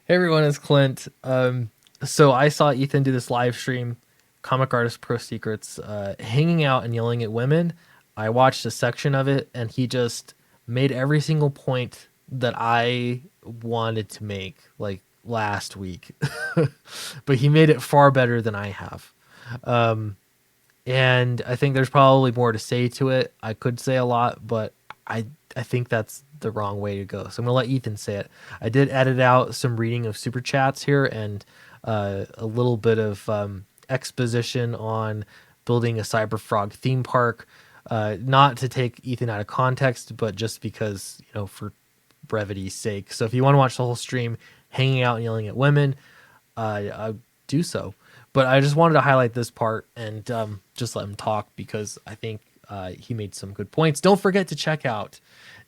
Hey everyone, it's Clint. So I saw Ethan do this live stream, Comic Artist Pro Secrets, hanging out and yelling at women. I watched a section of it, and he just made every single point that I wanted to make, like last week. But he made it far better than I have. And I think there's probably more to say to it. I could say a lot, but I I think that's the wrong way to go. So I'm gonna let Ethan say it. I did edit out some reading of super chats here and a little bit of exposition on building a Cyber Frog theme park. Not to take Ethan out of context, but just because for brevity's sake. So if you want to watch the whole stream, hanging out and yelling at women, do so. But I just wanted to highlight this part and just let him talk because I think he made some good points. Don't forget to check out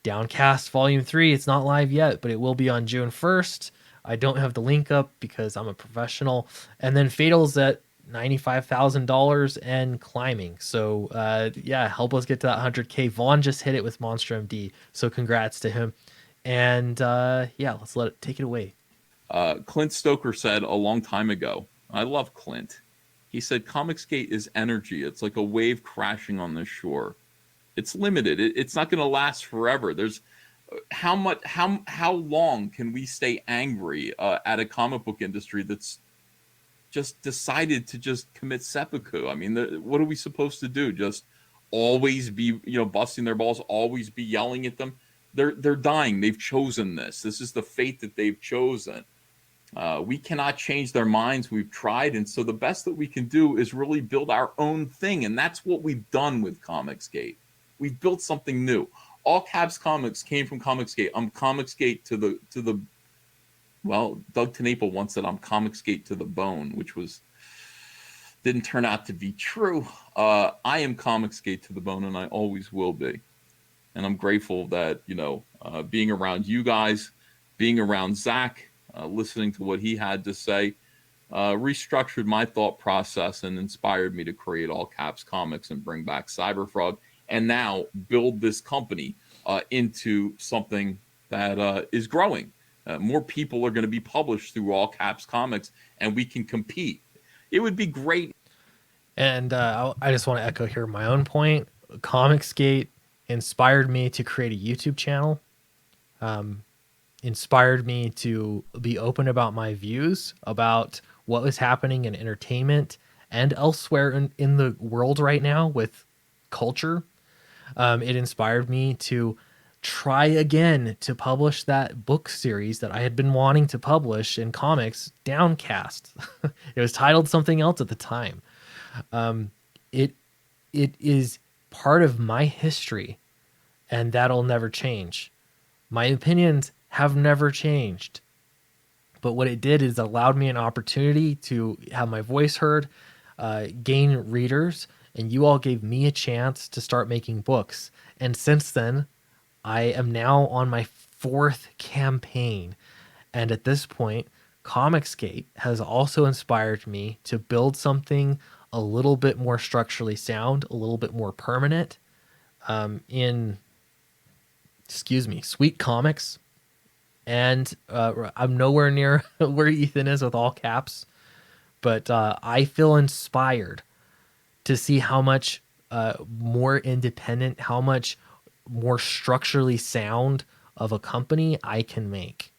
Downcast Volume 3. It's not live yet, but it will be on June 1st. I don't have the link up because I'm a professional. And then Fatal's at $95,000 and climbing. So yeah, help us get to that 100K. Vaughn just hit it with Monster MD. So congrats to him. And yeah, let's let it take it away. Clint Stoker said a long time ago, I love Clint. He said, Comicsgate is energy. It's like a wave crashing on the shore. It's limited. It's not going to last forever. There's how long can we stay angry at a comic book industry that's just decided to just commit seppuku? I mean, what are we supposed to do? Just always be busting their balls, always be yelling at them? They're dying. They've chosen this. This is the fate that they've chosen. We cannot change their minds. We've tried. And so the best that we can do is really build our own thing. And that's what we've done with Comicsgate. We've built something new. All Caps Comics came from Comicsgate. I'm Comicsgate to the well, Doug Tenaple once said I'm Comicsgate to the bone, which didn't turn out to be true. I am Comicsgate to the bone, and I always will be. And I'm grateful that, being around you guys, being around Zach, listening to what he had to say, restructured my thought process and inspired me to create All Caps Comics and bring back Cyberfrog, and now build this company into something that is growing. More people are going to be published through All Caps Comics, and we can compete. It would be great. And I just want to echo here my own point. Comicsgate inspired me to create a YouTube channel, inspired me to be open about my views about what was happening in entertainment and elsewhere in the world right now with culture. It inspired me to try again to publish that book series that I had been wanting to publish in comics, Downcast. It was titled something else at the time. It it is part of my history, and that'll never change. My opinions have never changed. But what it did is allowed me an opportunity to have my voice heard, gain readers, and you all gave me a chance to start making books. And since then, I am now on my fourth campaign. And at this point, Comicsgate has also inspired me to build something a little bit more structurally sound, a little bit more permanent in, excuse me, Sweet Comics. And I'm nowhere near where Ethan is with all caps, but I feel inspired to see how much more independent, how much more structurally sound of a company I can make.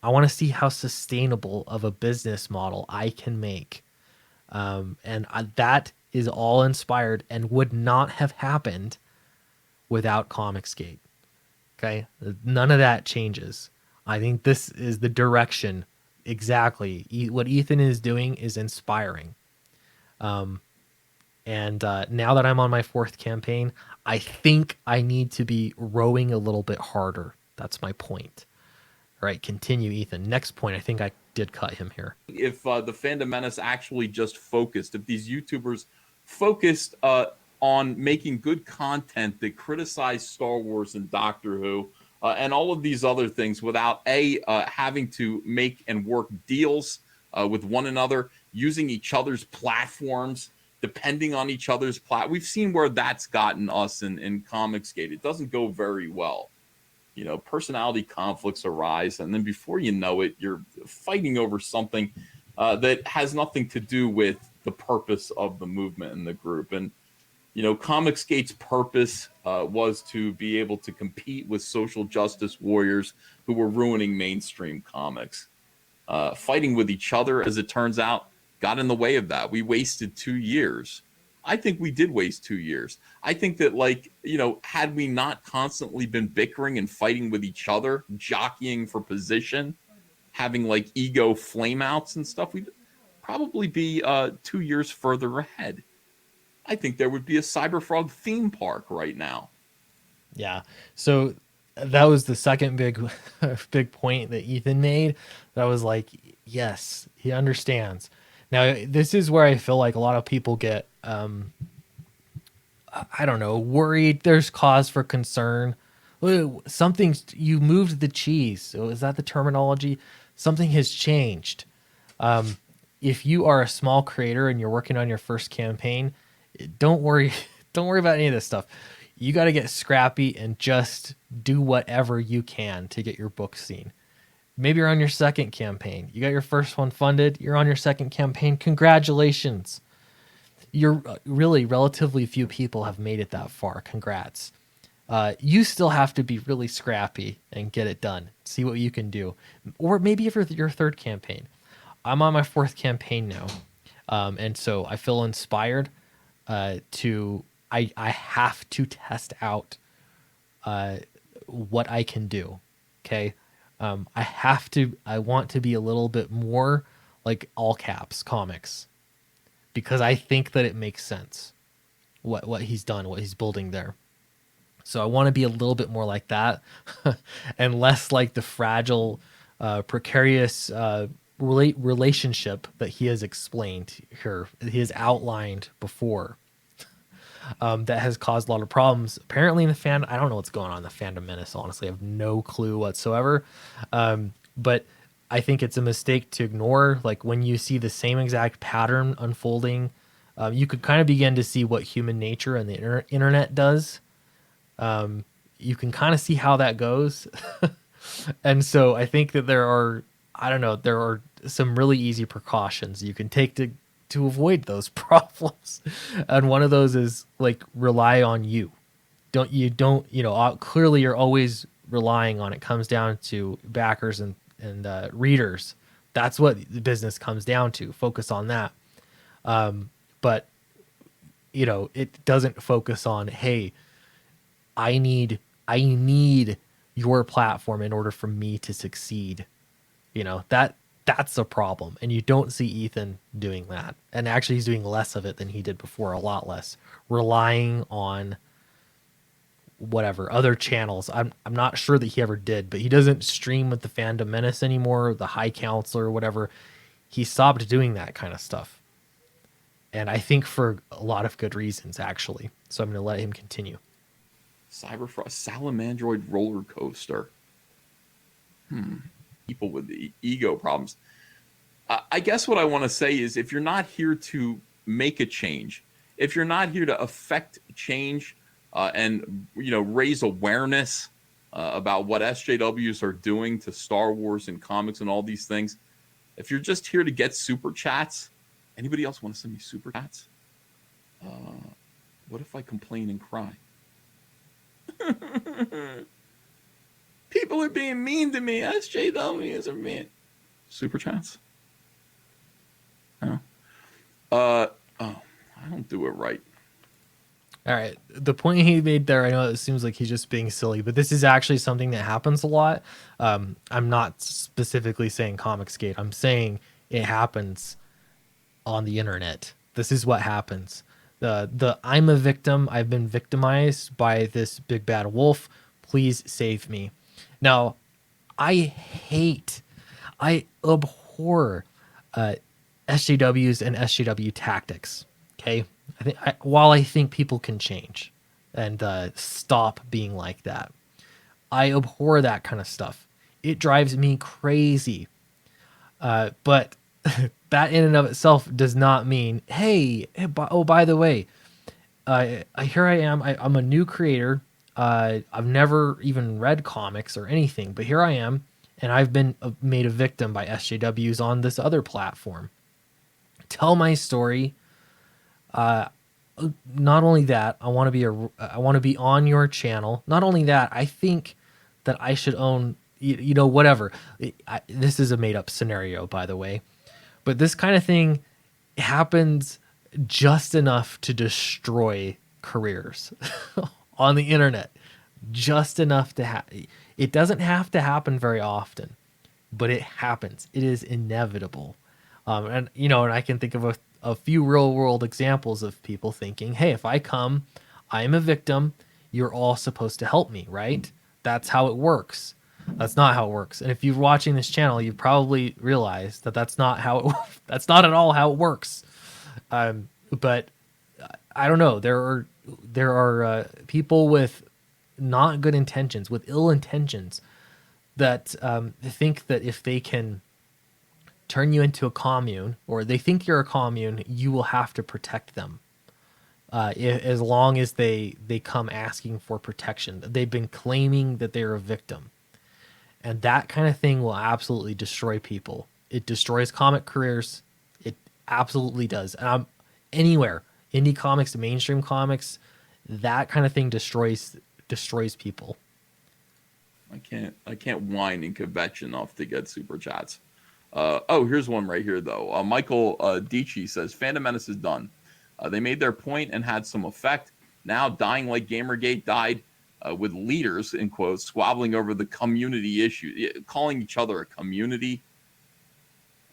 I want to see how sustainable of a business model I can make. That is all inspired and would not have happened without Comicsgate. Okay. None of that changes. I think this is the direction exactly. What Ethan is doing is inspiring. And now that I'm on my fourth campaign, I think I need to be rowing a little bit harder. That's my point. All right, continue, Ethan. Next point. I think I did cut him here. If the Fandom Menace actually just focused, if these YouTubers focused on making good content that criticize Star Wars and Doctor Who and all of these other things without having to make and work deals with one another, using each other's platforms, depending on each other's We've seen where that's gotten us in Comicsgate. It doesn't go very well. personality conflicts arise, and then before you know it, you're fighting over something that has nothing to do with the purpose of the movement and the group. And Comicsgate's purpose was to be able to compete with social justice warriors who were ruining mainstream comics. Fighting with each other, as it turns out, got in the way of that. We wasted 2 years. I think we did waste 2 years. I think that, had we not constantly been bickering and fighting with each other, jockeying for position, having like ego flameouts and stuff, we'd probably be 2 years further ahead. I think there would be a Cyberfrog theme park right now. Yeah. So that was the second big big point that Ethan made. That was like, yes, he understands. Now, this is where I feel like a lot of people get I don't know, worried. There's cause for concern. Something's you moved the cheese. So is that the terminology? Something has changed. If you are a small creator and you're working on your first campaign, don't worry. Don't worry about any of this stuff. You got to get scrappy and just do whatever you can to get your book seen. Maybe you're on your second campaign. You got your first one funded. You're on your second campaign. Congratulations. You're really relatively few people have made it that far. Congrats. You still have to be really scrappy and get it done. See what you can do. Or maybe if you're your third campaign. I'm on my fourth campaign now. And so I feel inspired I have to test out what I can do. Okay. I want to be a little bit more like all caps comics because I think that it makes sense what he's done, what he's building there. So I want to be a little bit more like that and less like the fragile, precarious relationship that he has explained here, he has outlined before. That has caused a lot of problems. Apparently in the fan, I don't know what's going on in the fandom menace. Honestly, I have no clue whatsoever. But I think it's a mistake to ignore. Like when you see the same exact pattern unfolding, you could kind of begin to see what human nature and the internet does. You can kind of see how that goes. And so I think that there are some really easy precautions you can take to avoid those problems. And one of those is like rely on you. Clearly you're always relying on it. Comes down to backers and readers. That's what the business comes down to. Focus on that. But it doesn't focus on, hey, I need your platform in order for me to succeed. That's a problem. And you don't see Ethan doing that. And actually he's doing less of it than he did before, a lot less. Relying on whatever other channels. I'm not sure that he ever did, but he doesn't stream with the Fandom Menace anymore, the High Council or whatever. He stopped doing that kind of stuff. And I think for a lot of good reasons, actually. So I'm going to let him continue. Cyberfrost, Salamandroid roller coaster. People with the ego problems. I guess what I want to say is if you're not here to make a change, if you're not here to affect change and raise awareness about what SJWs are doing to Star Wars and comics and all these things, if you're just here to get super chats, anybody else want to send me super chats? What if I complain and cry? People are being mean to me. SJWs are mean. Super chats? No. I don't do it right. All right. The point he made there, I know it seems like he's just being silly, but this is actually something that happens a lot. I'm not specifically saying Comicsgate. I'm saying it happens on the internet. This is what happens. The I'm a victim. I've been victimized by this big bad wolf. Please save me. Now, I abhor SJWs and SJW tactics. Okay, while I think people can change and stop being like that, I abhor that kind of stuff. It drives me crazy. But that in and of itself does not mean, hey, by the way, here I am. I'm a new creator. I've never even read comics or anything, but here I am, and I've been made a victim by SJWs on this other platform. Tell my story. Not only that, I want to be on your channel. Not only that, I think that I should own, whatever. This is a made up scenario, by the way, but this kind of thing happens just enough to destroy careers on the internet. Just enough to it doesn't have to happen very often, but it happens. It is inevitable. And I can think of a few real world examples of people thinking, hey, if I come, I'm a victim, you're all supposed to help me, right? That's how it works. That's not how it works. And if you're watching this channel, you probably realize that that's not how it that's not at all how it works. But I don't know. There are people with not good intentions, with ill intentions, that think that if they can turn you into a commune, or they think you're a commune, you will have to protect them. As long as they come asking for protection, they've been claiming that they're a victim, and that kind of thing will absolutely destroy people. It destroys comic careers. It absolutely does. And anywhere, indie comics to mainstream comics, that kind of thing destroys people. I can't whine and kvetch enough to get super chats. Here's one right here though. Michael Dici says Phantom Menace is done. They made their point and had some effect. Now dying like Gamergate died, with leaders in quotes squabbling over the community issue, calling each other a community.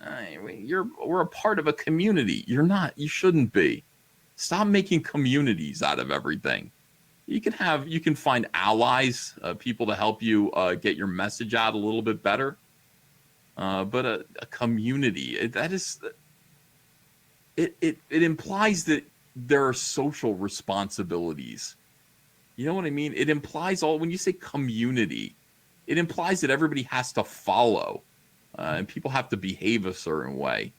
We're a part of a community. You're not. You shouldn't be. Stop making communities out of everything. You can find allies, people to help you get your message out a little bit better. But a community, it implies that there are social responsibilities. You know what I mean? It implies when you say community, it implies that everybody has to follow, and people have to behave a certain way.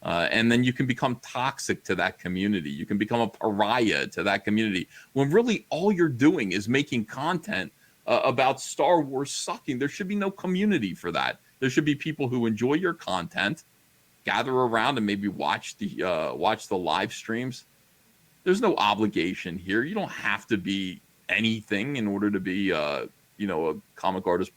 And then you can become toxic to that community. You can become a pariah to that community when really all you're doing is making content about Star Wars sucking. There should be no community for that. There should be people who enjoy your content, gather around and maybe watch the live streams. There's no obligation here. You don't have to be anything in order to be a comic artist.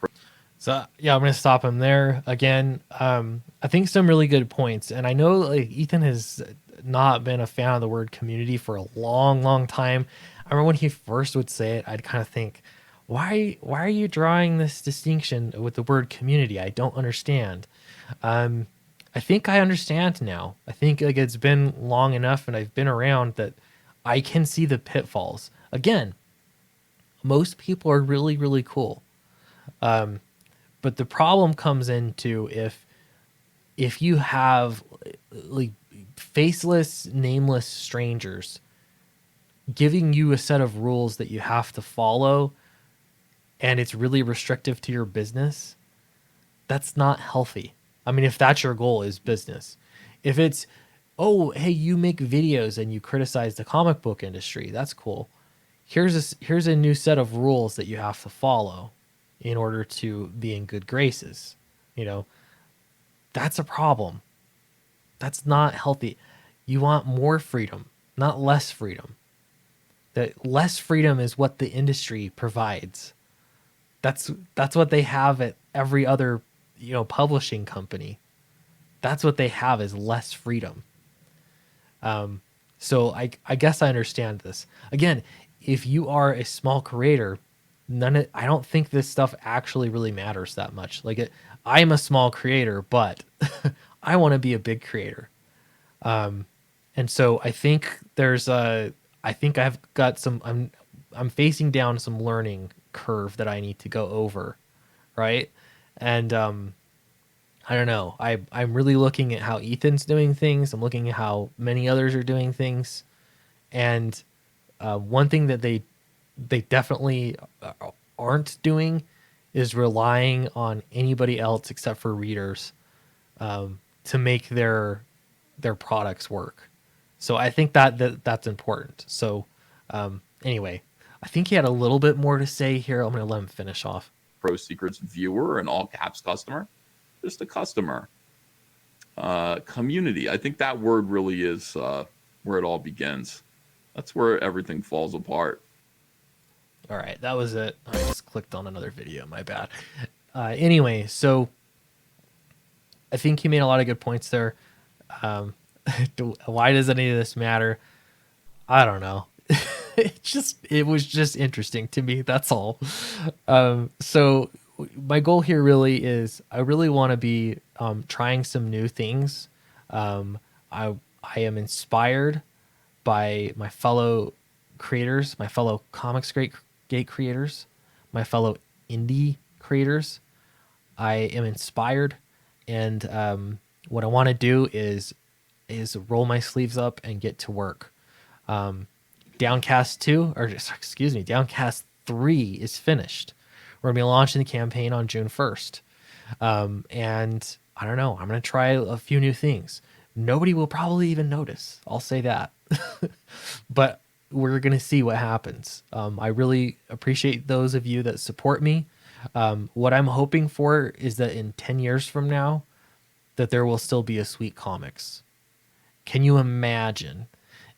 So yeah, I'm gonna stop him there again. I think some really good points, and I know like Ethan has not been a fan of the word community for a long, long time. I remember when he first would say it, I'd kind of think, why are you drawing this distinction with the word community? I don't understand. I think I understand now. I think like it's been long enough, and I've been around that I can see the pitfalls. Again, most people are really, really cool. But the problem comes into if you have like faceless, nameless strangers giving you a set of rules that you have to follow, and it's really restrictive to your business, that's not healthy. I mean, if that's your goal is business. If it's, oh, hey, you make videos and you criticize the comic book industry, that's cool. Here's a new set of rules that you have to follow in order to be in good graces. That's a problem. That's not healthy. You want more freedom, not less freedom. That less freedom is what the industry provides. That's what they have at every other, publishing company. That's what they have is less freedom. So I guess I understand this. Again, if you are a small creator, I don't think this stuff actually really matters that much. I'm a small creator, but I want to be a big creator. And so I think I think I've got I'm facing down some learning curve that I need to go over. Right. And, I don't know. I'm really looking at how Ethan's doing things. I'm looking at how many others are doing things. And, one thing that they definitely aren't doing is relying on anybody else except for readers to make their products work. So I think that's important. So anyway, I think he had a little bit more to say here. I'm going to let him finish off. Pro Secrets viewer and all caps customer, just a customer. Community. I think that word really is where it all begins. That's where everything falls apart. All right, that was it. I just clicked on another video. My bad. Anyway, so I think he made a lot of good points there. Um, why does any of this matter? I don't know. It was just interesting to me. That's all. So my goal here really is I really want to be trying some new things. Um, I am inspired by my fellow creators, my fellow comics gate creators, my fellow indie creators. I am inspired, and what I want to do is roll my sleeves up and get to work. Downcast 2, or excuse me, Downcast 3 is finished. We're going to be launching the campaign on June 1st. And I don't know, I'm going to try a few new things. Nobody will probably even notice. I'll say that. But we're going to see what happens. I really appreciate those of you that support me. What I'm hoping for is that in 10 years from now, that there will still be a Sweet Comics. Can you imagine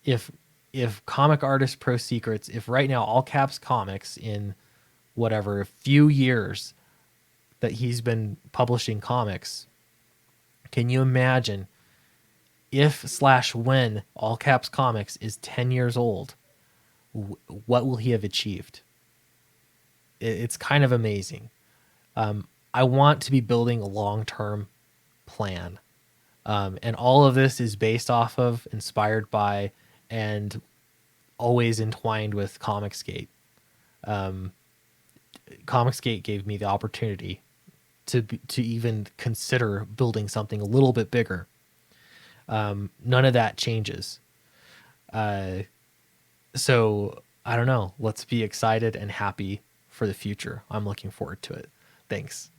if Comic Artist Pro Secrets, if right now all caps comics in whatever a few years that he's been publishing comics, can you imagine if slash when all caps comics is 10 years old, what will he have achieved? It's kind of amazing. I want to be building a long-term plan. And all of this is based off of, inspired by, and always entwined with Comicsgate. Comicsgate gave me the opportunity to even consider building something a little bit bigger. None of that changes. So I don't know. Let's be excited and happy for the future. I'm looking forward to it. Thanks.